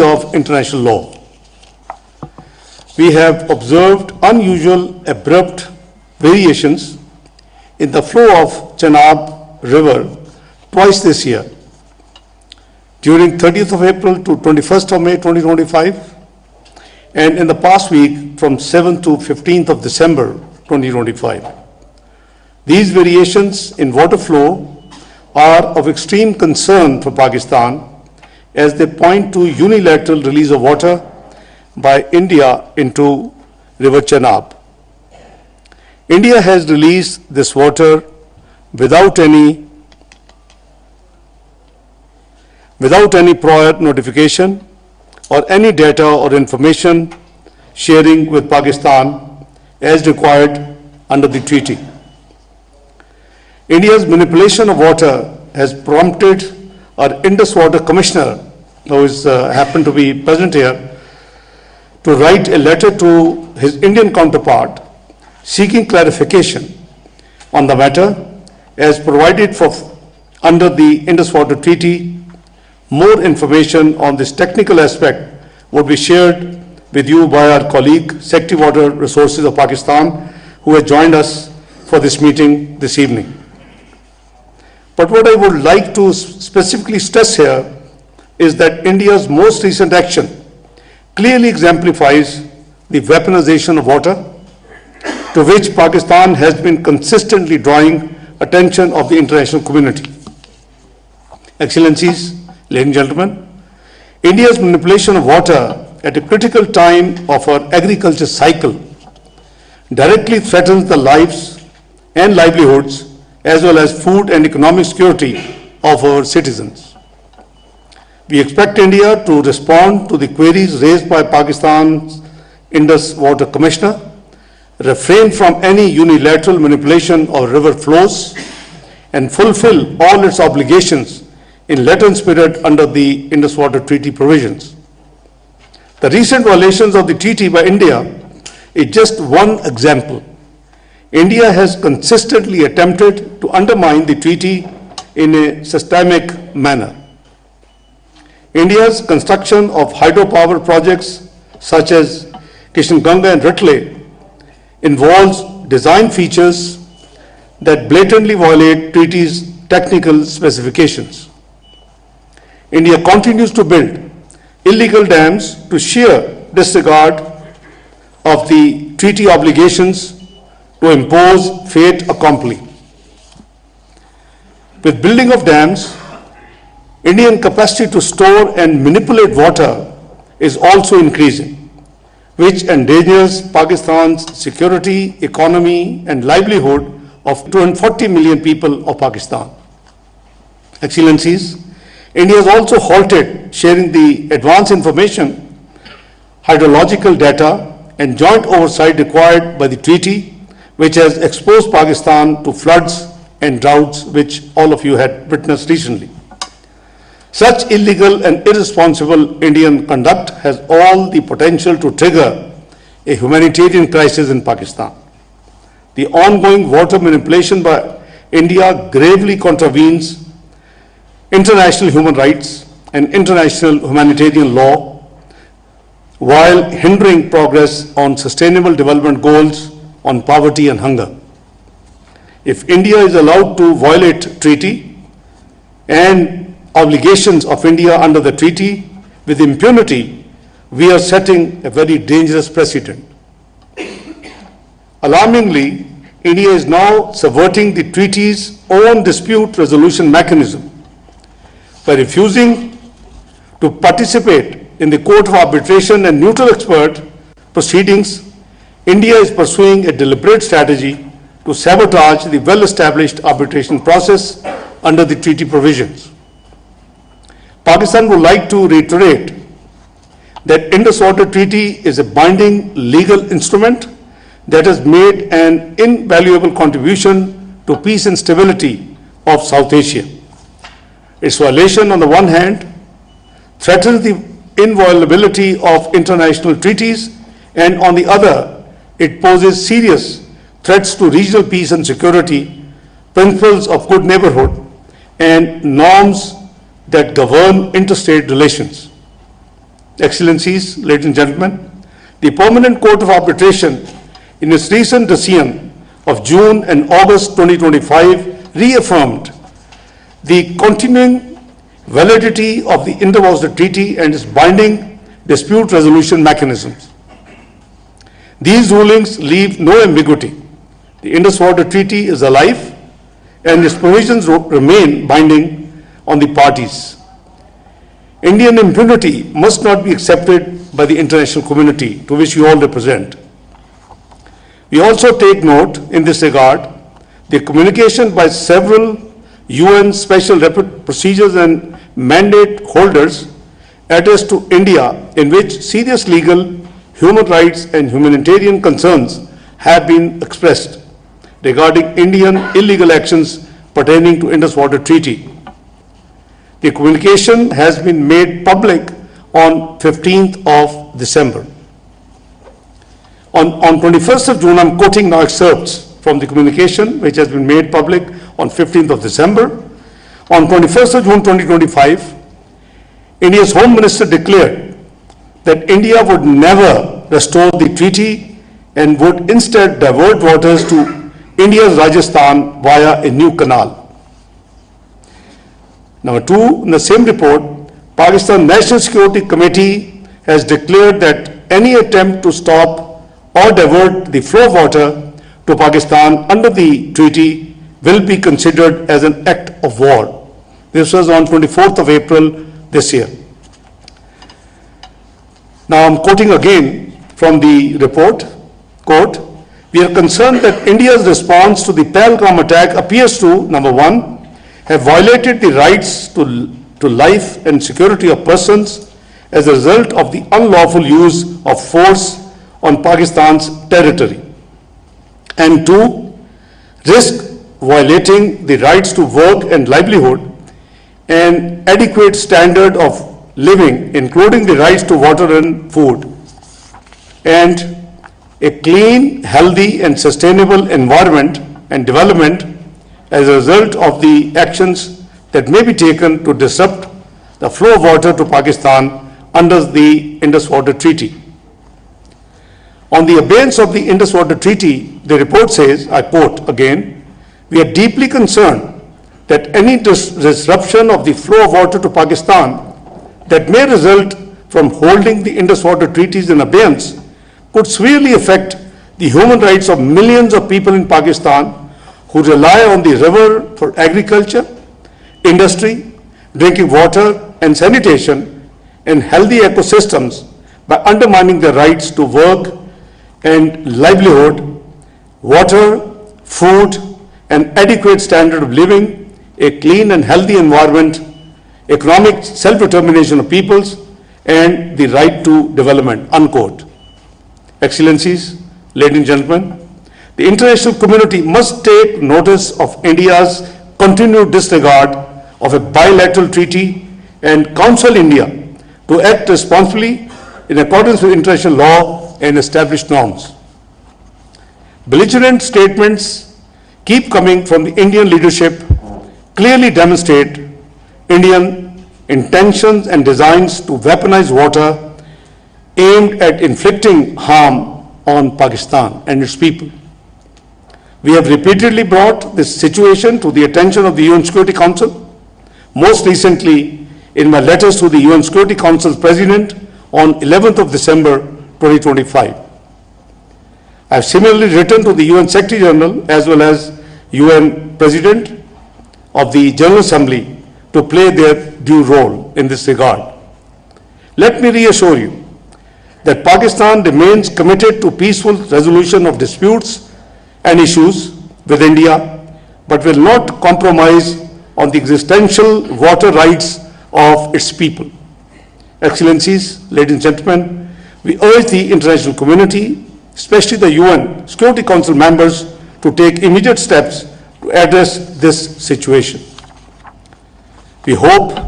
of international law. We have observed unusual abrupt variations in the flow of Chenab River twice this year, during 30th of April to 21st of May 2025, and in the past week from 7th to 15th of December 2025. These variations in water flow are of extreme concern for Pakistan, as they point to unilateral release of water by India into River Chenab. India has released this water without any prior notification or any data or information sharing with Pakistan as required under the treaty. India's manipulation of water has prompted our Indus Water Commissioner, who is happened to be present here, to write a letter to his Indian counterpart seeking clarification on the matter as provided for under the Indus Water Treaty. More information on this technical aspect would be shared with you by our colleague, Secretary Water Resources of Pakistan, who has joined us for this meeting this evening. But what I would like to specifically stress here is that India's most recent action clearly exemplifies the weaponization of water, to which Pakistan has been consistently drawing attention of the international community. Excellencies, ladies and gentlemen, India's manipulation of water at a critical time of our agriculture cycle directly threatens the lives and livelihoods as well as food and economic security of our citizens. We expect India to respond to the queries raised by Pakistan's Indus Water Commissioner, refrain from any unilateral manipulation of river flows, and fulfill all its obligations in letter and spirit under the Indus Water Treaty provisions. The recent violations of the treaty by India is just one example. India has consistently attempted to undermine the treaty in a systemic manner. India's construction of hydropower projects such as Kishanganga and Ratle involves design features that blatantly violate treaty's technical specifications. India continues to build illegal dams to sheer disregard of the treaty obligations to impose fait accompli. With building of dams, Indian capacity to store and manipulate water is also increasing, which endangers Pakistan's security, economy, and livelihood of 240 million people of Pakistan. Excellencies, India has also halted sharing the advance information, hydrological data, and joint oversight required by the treaty, which has exposed Pakistan to floods and droughts, which all of you had witnessed recently. Such illegal and irresponsible Indian conduct has all the potential to trigger a humanitarian crisis in Pakistan. The ongoing water manipulation by India gravely contravenes international human rights and international humanitarian law, while hindering progress on sustainable development goals on poverty and hunger. If India is allowed to violate treaty and obligations of India under the treaty with impunity, we are setting a very dangerous precedent. Alarmingly, India is now subverting the treaty's own dispute resolution mechanism by refusing to participate in the Court of Arbitration and neutral expert proceedings. India is pursuing a deliberate strategy to sabotage the well-established arbitration process under the treaty provisions. Pakistan would like to reiterate that Indus Water Treaty is a binding legal instrument that has made an invaluable contribution to peace and stability of South Asia. Its violation, on the one hand, threatens the inviolability of international treaties, and on the other, it poses serious threats to regional peace and security, principles of good neighborhood, and norms that govern interstate relations. Excellencies, ladies and gentlemen, the Permanent Court of Arbitration, in its recent decision of June and August 2025, reaffirmed the continuing validity of the Inter-Water Treaty and its binding dispute resolution mechanisms. These rulings leave no ambiguity. The Indus-Water Treaty is alive and its provisions remain binding on the parties. Indian impunity must not be accepted by the international community to which we all represent. We also take note in this regard the communication by several UN special procedures and mandate holders addressed to India in which serious legal, human rights and humanitarian concerns have been expressed regarding Indian illegal actions pertaining to Indus-Water Treaty. The communication has been made public on 15th of December. On 21st of June, I'm quoting now excerpts from the communication which has been made public on 15th of December. On 21st of June 2025, India's Home Minister declared that India would never restore the treaty and would instead divert waters to India's Rajasthan via a new canal. Number two, in the same report, Pakistan National Security Committee has declared that any attempt to stop or divert the flow of water to Pakistan under the treaty will be considered as an act of war. This was on 24th of April this year. Now I'm quoting again from the report, quote, "We are concerned that India's response to the Pahalgam attack appears to, number one, have violated the rights to life and security of persons as a result of the unlawful use of force on Pakistan's territory, and two, risk violating the rights to work and livelihood and adequate standard of living, including the rights to water and food, and a clean, healthy and sustainable environment and development as a result of the actions that may be taken to disrupt the flow of water to Pakistan under the Indus-Water Treaty." On the abeyance of the Indus-Water Treaty, the report says, I quote again, "We are deeply concerned that any disruption of the flow of water to Pakistan that may result from holding the Indus-Water Treaties in abeyance could severely affect the human rights of millions of people in Pakistan who rely on the river for agriculture, industry, drinking water and sanitation, and healthy ecosystems by undermining their rights to work and livelihood, water, food, and adequate standard of living, a clean and healthy environment, economic self-determination of peoples, and the right to development," unquote. Excellencies, ladies and gentlemen, the international community must take notice of India's continued disregard of a bilateral treaty and counsel India to act responsibly in accordance with international law and established norms. Belligerent statements keep coming from the Indian leadership clearly demonstrate Indian intentions and designs to weaponize water aimed at inflicting harm on Pakistan and its people. We have repeatedly brought this situation to the attention of the UN Security Council, most recently in my letters to the UN Security Council's President on 11th of December 2025. I have similarly written to the UN Secretary General as well as UN President of the General Assembly to play their due role in this regard. Let me reassure you that Pakistan remains committed to peaceful resolution of disputes and issues with India, but will not compromise on the existential water rights of its people. Excellencies, ladies and gentlemen, we urge the international community, especially the UN Security Council members, to take immediate steps to address this situation. We hope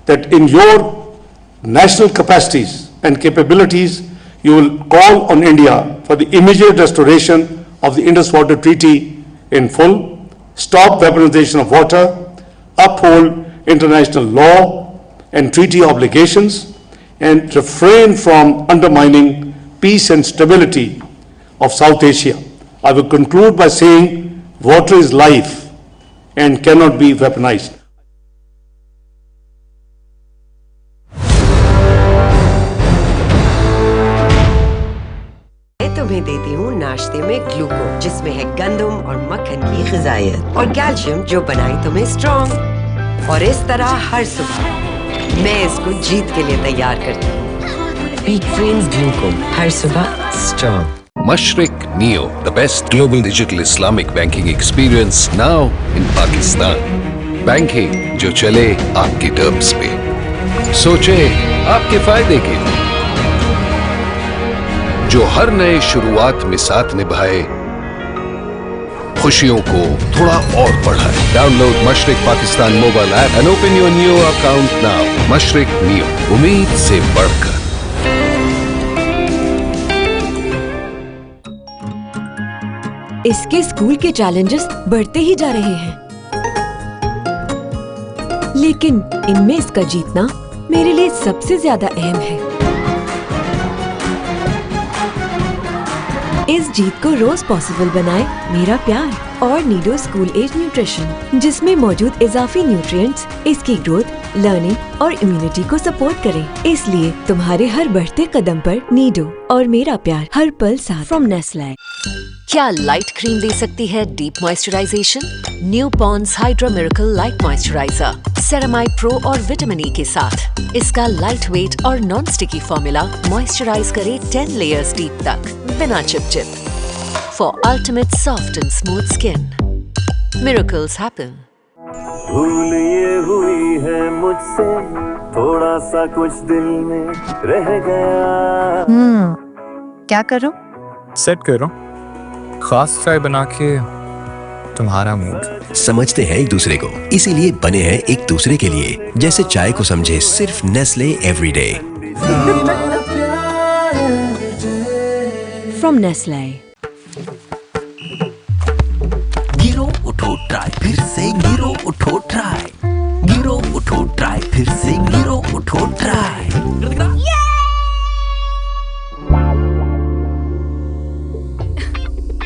that in your national capacities and capabilities, you will call on India for the immediate restoration of the Indus-Water Treaty in full, stop weaponization of water, uphold international law and treaty obligations, and refrain from undermining peace and stability of South Asia. I will conclude by saying water is life and cannot be weaponized. तुम्हें देती हूँ नाश्ते में glucose, जिसमें है गंदम और मक्खन की ग़िज़ायत और कैल्शियम जो बनाए तुम्हें स्ट्रॉन्ग। और इस तरह हर सुबह मैं इसको जीत के लिए तैयार करती हूँ। पीक फ्रेंड्स ग्लूकोज, हर सुबह strong. Mashriq Neo, the best global digital Islamic banking experience now in Pakistan. Banking जो चले आपके टर्म्स पे, सोचे आपके फायदे के लिए, जो हर नए शुरुआत में साथ निभाए, खुशियों को थोड़ा और बढ़ाए। Download Mashriq Pakistan mobile app and open your Neo account now. Mashriq Neo, उम्मीद से बढ़कर। इसके स्कूल के चैलेंजेस बढ़ते ही जा रहे हैं, लेकिन इनमें इसका जीतना मेरे लिए सबसे ज्यादा अहम है। इस जीत को रोज पॉसिबल बनाए मेरा प्यार और नीडो स्कूल एज न्यूट्रिशन, जिसमें मौजूद इजाफी न्यूट्रिएंट्स इसकी ग्रोथ, लर्निंग और इम्यूनिटी को सपोर्ट करें। इसलिए तुम्हारे हर बढ़ते कदम पर नीडो और मेरा प्यार हर पल साथ। From Nestle. क्या लाइट क्रीम दे सकती है deep moisturisation? New Pond's Hydra Miracle light moisturiser ceramide pro और विटामिन ई के साथ। इसका लाइट वेट और नॉन स्टिकी फॉर्मूला मॉइस्चराइज करे 10 लेयर्स डीप तक बिना चिप for ultimate soft and smooth skin. Miracles happen. भूल ये हुई है मुझसे, थोड़ा सा कुछ दिल में रह गया। क्या करो? सेट करो खास चाय बना के तुम्हारा मूड। समझते हैं एक दूसरे को, इसीलिए बने हैं एक दूसरे के लिए। जैसे चाय को समझे सिर्फ नेस्ले एवरीडे। From Nestle. गिरो उठो ट्राई, फिर से गिरो उठो ट्राई, गिरो उठो ट्राई, फिर से गिरो उठो ट्राई।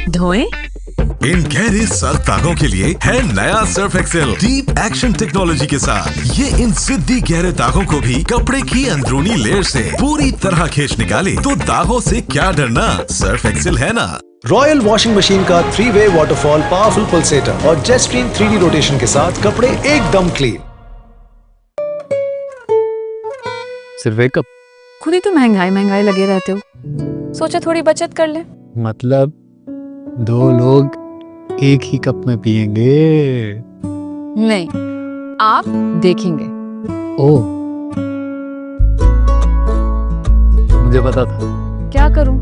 धोएं? इन गहरे सख्त दागों के लिए है नया Surf Excel deep action technology के साथ। ये इन सिद्धि गहरे दागों को भी कपड़े की अंदरूनी लेयर से पूरी तरह खींच निकाले। तो दागों से क्या डरना, सर्फ एक्सेल है ना। रॉयल वॉशिंग मशीन का 3-वे वाटरफॉल पावरफुल पल्सेटर और जेट स्ट्रीम 3D रोटेशन के साथ कपड़े एकदम क्लीन। सिर्फ एक कप? खुद ही तो महंगाई लगे रहते हो, सोचा थोड़ी बचत कर ले। मतलब 2 लोग एक ही कप में पिएंगे? नहीं, आप देखेंगे। ओह, मुझे पता था। क्या करूं?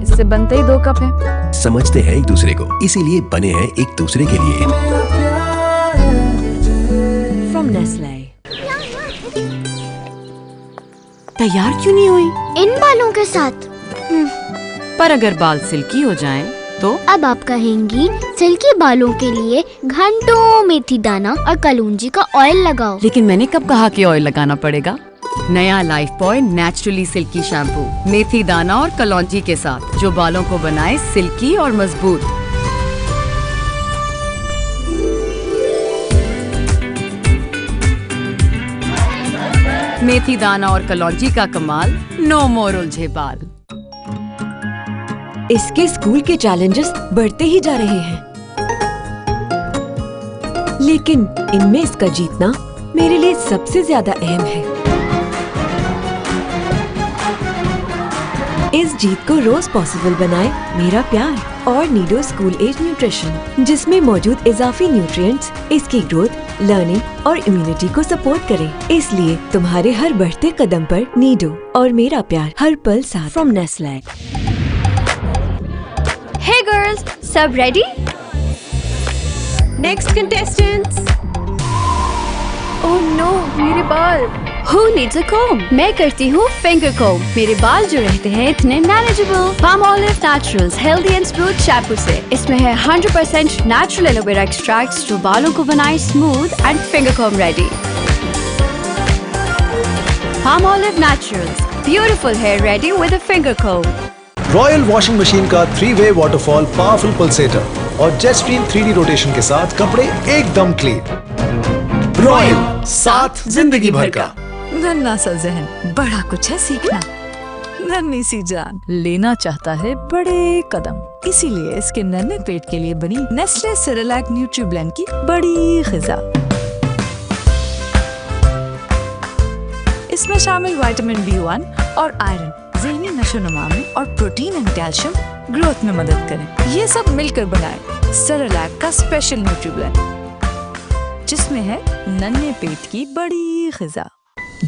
इससे बनते ही 2 कप हैं। समझते हैं एक दूसरे को, इसीलिए बने हैं एक दूसरे के लिए। From Nestle. तैयार क्यों नहीं हुई? इन बालों के साथ। पर अगर बाल सिल्की हो जाएं, तो अब आप कहेंगी सिल्की बालों के लिए घंटों मेथी दाना और कलौंजी का ऑयल लगाओ। लेकिन मैंने कब कहा कि ऑयल लगाना पड़ेगा? नया Lifebuoy naturally silky shampoo मेथी दाना और कलौंजी के साथ, जो बालों को बनाए सिल्की और मजबूत। मेथी दाना और कलौंजी का कमाल, नो मोर उलझे बाल। इसके स्कूल के चैलेंजेस बढ़ते ही जा रहे हैं, लेकिन इनमें इसका जीतना मेरे लिए सबसे ज्यादा अहम है। इस जीत को रोज पॉसिबल बनाए मेरा प्यार और नीडो स्कूल एज न्यूट्रिशन, जिसमें मौजूद इजाफी न्यूट्रिएंट्स इसकी ग्रोथ, लर्निंग और इम्यूनिटी को सपोर्ट करें। इसलिए तुम्हारे हर बढ़ते कदम पर नीडो और मेरा प्यार हर पल साथ। From Nestle. Hey girls, सब ready? Next contestants. Oh no, मेरे बाल। Who needs a comb? मैं करती हूँ finger comb। मेरे बाल जो रहते हैं इतने manageable। Palmolive Naturals Healthy and Smooth shampoo से। इसमें है 100% natural aloe vera extracts जो बालों को बनाए smooth and finger comb ready। Palmolive Naturals, beautiful hair ready with a finger comb. Royal washing machine का 3-वे वाटरफॉल पावरफुल पल्सेटर और jet stream 3D rotation के साथ कपड़े एकदम क्लीन। रॉयल, साथ जिंदगी भर का। नन्हा सा जहन, बड़ा कुछ है सीखना। नन्ही सी जान, लेना चाहता है बड़े कदम। इसीलिए इसके नन्हे पेट के लिए बनी नेस्ले सेरेलैक न्यूट्री ब्लेंड की बड़ी ग़िज़ा। इसमें शामिल विटामिन B1 और आयरन ज़हनी नशोनुमा में और प्रोटीन एंड कैल्शियम ग्रोथ में मदद करें। ये सब मिलकर बनाए सेरेलैक का स्पेशल न्यूट्री ब्लेंड, जिसमें है नन्हे पेट की बड़ी ग़िज़ा।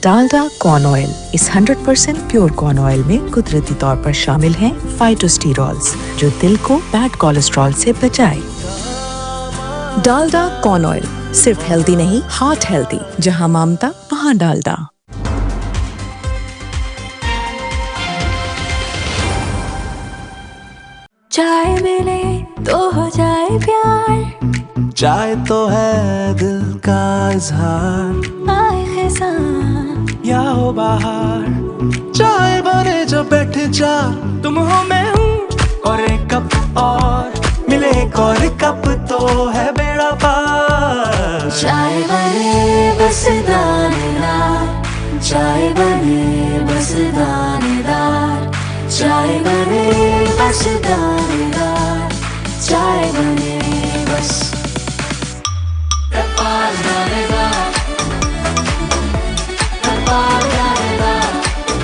Dalda corn oil. इस 100% प्योर कॉर्न ऑयल में कुदरती तौर पर शामिल हैं फाइटोस्टेरॉल्स, जो दिल को बैड कोलेस्ट्रॉल से बचाए। डालडा कॉर्न ऑयल, सिर्फ हेल्दी नहीं, हार्ट हेल्दी। जहां ममता वहां डालडा। चाय मिले तो हो जाए प्यार, चाय तो है दिल का इजहार। आए खिज़ां या हो बाहर, चाय बने जो बैठे जा, तुम हो मैं हूँ और एक कप और मिले एक और कप तो है बेड़ा पार। चाय बने बस दानेदार, चाय बने बस दानेदार, चाय बने बस दानेदार।